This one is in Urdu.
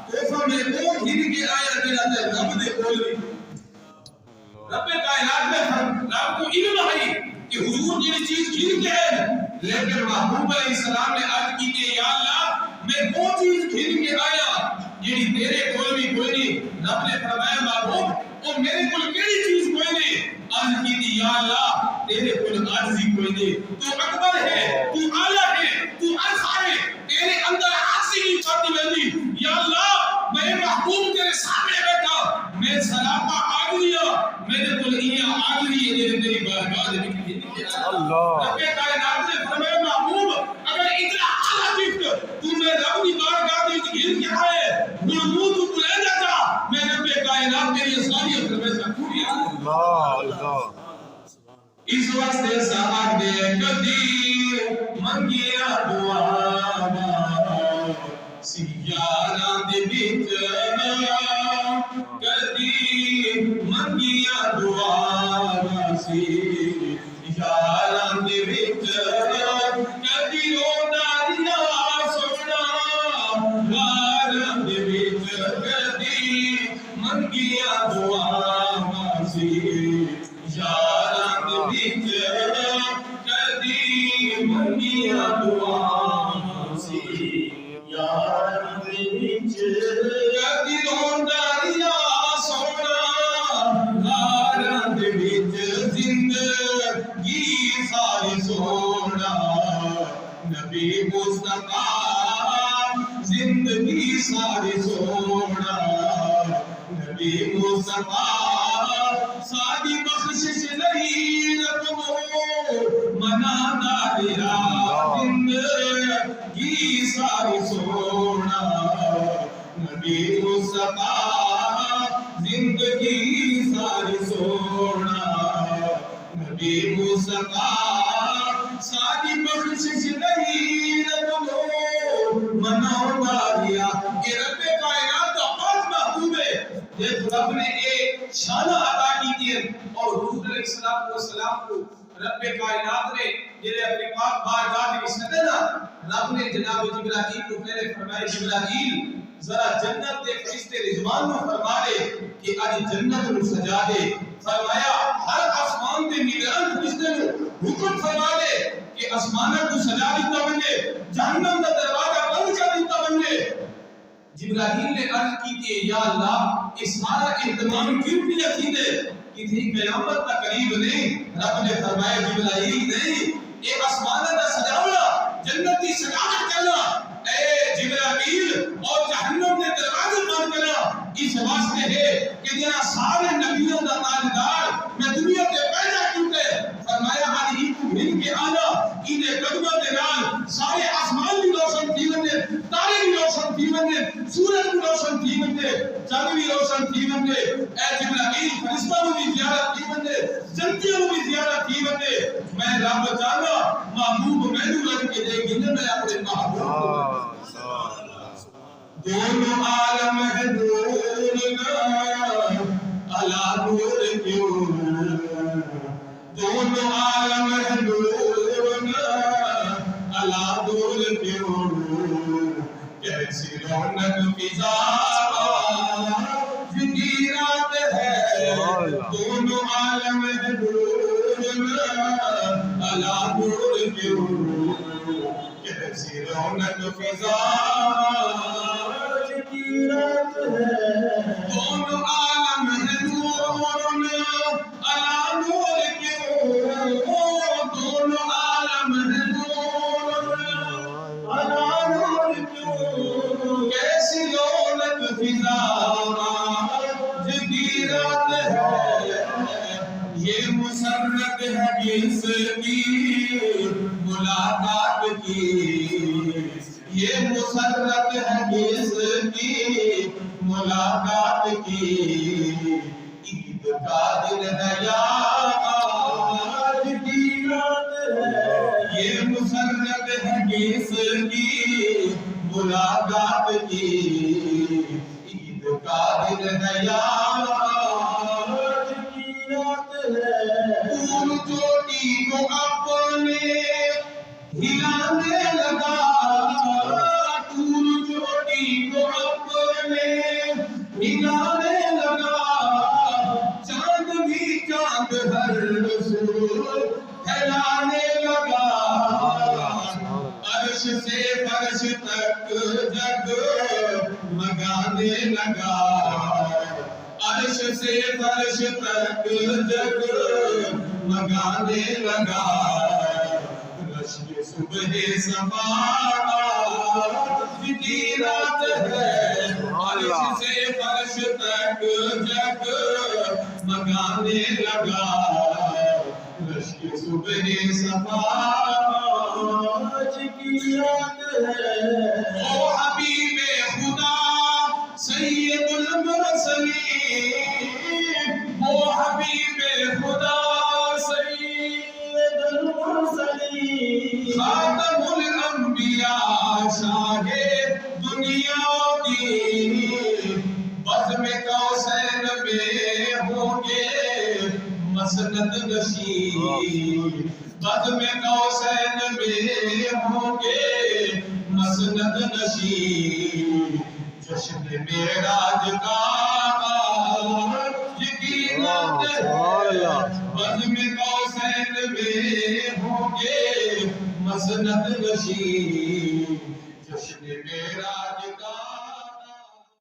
توفہ میں وہ گھن کے آیا جڑا تے رب دے کول نہیں رب کائنات میں رب کو علم ہے کہ حضور جڑی چیز گھن کے ہے لیکن محبوب علیہ السلام نے عرض کی کہ یا اللہ میں وہ چیز گھن کے آیا جڑی تیرے کول بھی کوئی نہیں رب نے فرمایا محبوب او میرے کول کیڑی چیز کوئی نہیں عرض کی تھی یا اللہ تیرے کول عاجزی کوئی نہیں تو اکبر ہے تو اعلیٰ ہے تو ارفع ہے تیرے اندر عاجزی نہیں پاتی بندی یا اللہ میں محبوب تیرے سامنے بیٹھا میں سلاپا عاجزیہ میرے کول یہ عاجزی ہے جڑی تیری بارگاہ میں کی اللہ رب کائنات نے فرمایا محبوب اگر اتنا اعلیٰ گفٹ تو میں رب کی بارگاہ میں گھن کے آئے ہن تو لے جاتا میں رب کائنات تیری اسانیت میں سکھوڑی اللہ اس واسطے صاحب دے کدی منگیا دعا سیاراں دے وچ کدی منگیا دعا سیاراں دے وچ کدی رونا ریا سونا غاراں دے وچ کدی منگیا دعا یاراں دے وچ کدی منگیا دعا سی یاراں دے وچ کدی روندا ریا سونا غاراں دے وچ زندگی ساری سونا نبی مصطفیٰ زندگی ساری سونا نبی مصطفیٰ ساری بخشش نہیں رکھو منا داریا زندگی ساری سونا نبی مصطفیٰ زندگی ساری سونا نبی مصطفیٰ ساری بخشش نہیں رکھو منا داریا کہ رب کائنات کا پاک محبوب ہے جس رب نے ایک شان عطا کی ہے اور حضور علیہ السلام کو رب کائنات نے جنہیں اپنے پاک بارگاہ میں سدنا رب نے جناب جبرائیل کو پہلے فرمایا جبرائیل ذرا جنت دے فرشتے رضوان کو فرما دے کہ آج جنت کو سجا دے فرمایا ہر آسمان دے نگران فرشتے کو حکم فرما دے کہ آسمان کو سجا دیتا بنے جہنم کا دروازہ بند کر دیتا بنے جبرائیل نے عرض کی کہ یا اللہ اس سارا اہتمام کیوں کیا تھی دے کہ تھی قیامت کا قریب نہیں رب نے فرمایا جبرائیل نہیں اے آسمان کا سجاونا جنتی سجاوٹ کرنا اے جبرائیل اور جہنم نے دروازے بند کرنا اس واسطے ہے کہ جنا سارے نبیوں کا تاجدار میں دنیا کے پیدا کیونکہ فرمایا آج ہی کو مل کے آنا انہیں قدمہ دے نال سارے آسمان بھی روشن تھی بندے تارے بھی روشن تھی بندے سورج بھی روشن تھی بندے چاند بھی روشن تھی بندے اے جبرائیل فرشتہ بھی زیارت تھی بندے جنتیوں بھی زیارت تھی بندے میں رب جانا محبوب میں نو لگ کے دے گندے میں اپنے محبوب دونوں عالم ہے نور علا نور کیوں دونوں عالم ہے نور علا نور کیوں کیسی رونق فضا کی رات ہے دونوں عالم ہے نور علا نور کیوں کیسی رونق فضا کی رات ہے دونوں عالم ہے نور علا نور کیوں دونوں عالم ہے نور علا نور کیوں کیسی رونق فضا کی رات ہے یہ مسرت ہے جس کی ملاقات کی یہ مسرت ہے جس کی ملاقات کی عید کا دن ہے یا آج کی رات ہے یہ مسرت ہے جس کی ملاقات کی عید کا دن ہے یا آج کی رات ہے پھول چوٹی کو اپنے ہلانے لگا پھول چوٹی کو اپنے لانے لگا چاند بھی چاند ہر سو پھیلانے لگا عرش سے فرش تک جگ مگانے لگا عرش سے فرش تک جگ مگانے لگا رشک صبح صفات کی رات ہے عرش سے فرش تک جگ مگانے لگا رشک صبح صفات کی رات ہے او حبیب خدا سید المرسلین او حبیب خدا سید المرسلین خاتم الانبیاء شاہ دنیا کی بزم کوثر میں ہوں گے مسند نشین بزم کوثر میں ہوں گے مسند نشین جشن معراج کا آج کی رات ہے بزم کوثر میں ہوں گے مسند نشین جشن معراج